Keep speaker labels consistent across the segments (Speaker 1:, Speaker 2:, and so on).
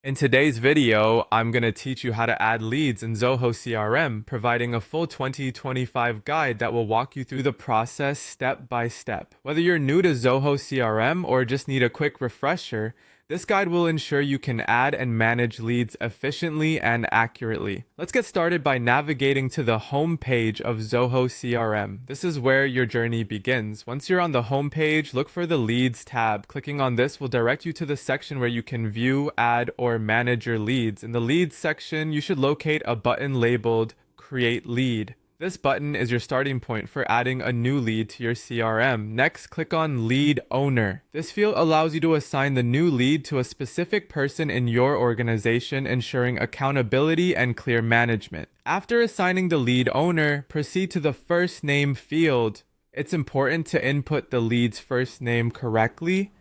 Speaker 1: In today's video, I'm going to teach you how to add leads in Zoho CRM, providing a full 2025 guide that will walk you through the process step by step. Whether you're new to Zoho CRM or just need a quick refresher, this guide will ensure you can add and manage leads efficiently and accurately. Let's get started by navigating to the home page of Zoho CRM. This is where your journey begins. Once you're on the home page, look for the Leads tab. Clicking on this will direct you to the section where you can view, add, or manage your leads. In the Leads section, you should locate a button labeled Create Lead. This button is your starting point for adding a new lead to your CRM. Next, click on Lead Owner. This field allows you to assign the new lead to a specific person in your organization, ensuring accountability and clear management. After assigning the lead owner, proceed to the first name field. It's important to input the lead's first name correctly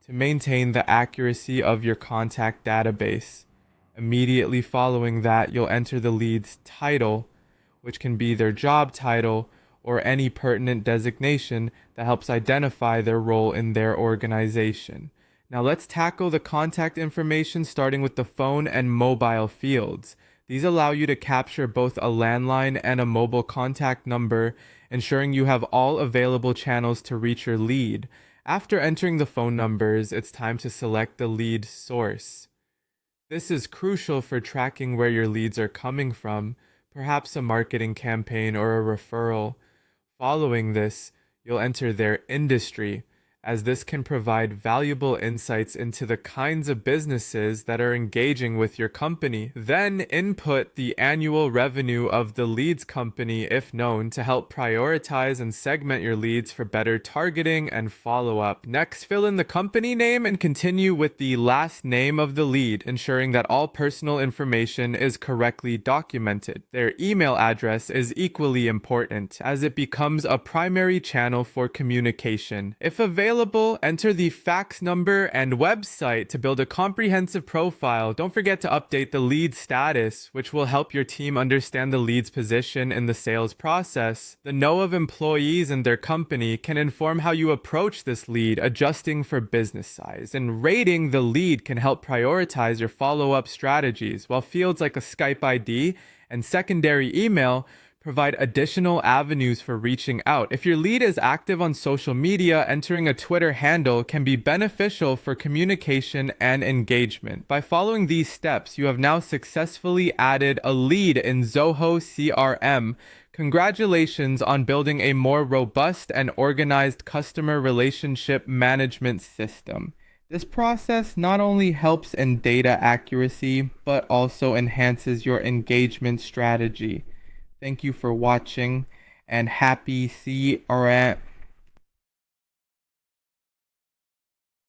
Speaker 1: to maintain the accuracy of your contact database. Immediately following that, you'll enter the lead's title, which can be their job title or any pertinent designation that helps identify their role in their organization. Now let's tackle the contact information, starting with the phone and mobile fields. These allow you to capture both a landline and a mobile contact number, ensuring you have all available channels to reach your lead. After entering the phone numbers, it's time to select the lead source. This is crucial for tracking where your leads are coming from, perhaps a marketing campaign or a referral. Following this, you'll enter their industry, as this can provide valuable insights into the kinds of businesses that are engaging with your company. Then input the annual revenue of the leads company if known to help prioritize and segment your leads for better targeting and follow-up. Next, fill in the company name and continue with the last name of the lead, ensuring that all personal information is correctly documented. Their email address is equally important, as it becomes a primary channel for communication. If available, enter the fax number and website to build a comprehensive profile. Don't forget to update the lead status, which will help your team understand the lead's position in the sales process. The know of employees and their company can inform how you approach this lead, adjusting for business size. And rating the lead can help prioritize your follow-up strategies, while fields like a Skype ID and secondary email provide additional avenues for reaching out. If your lead is active on social media, entering a Twitter handle can be beneficial for communication and engagement. By following these steps, you have now successfully added a lead in Zoho CRM. Congratulations on building a more robust and organized customer relationship management system. This process not only helps in data accuracy, but also enhances your engagement strategy. Thank you for watching, and happy CRM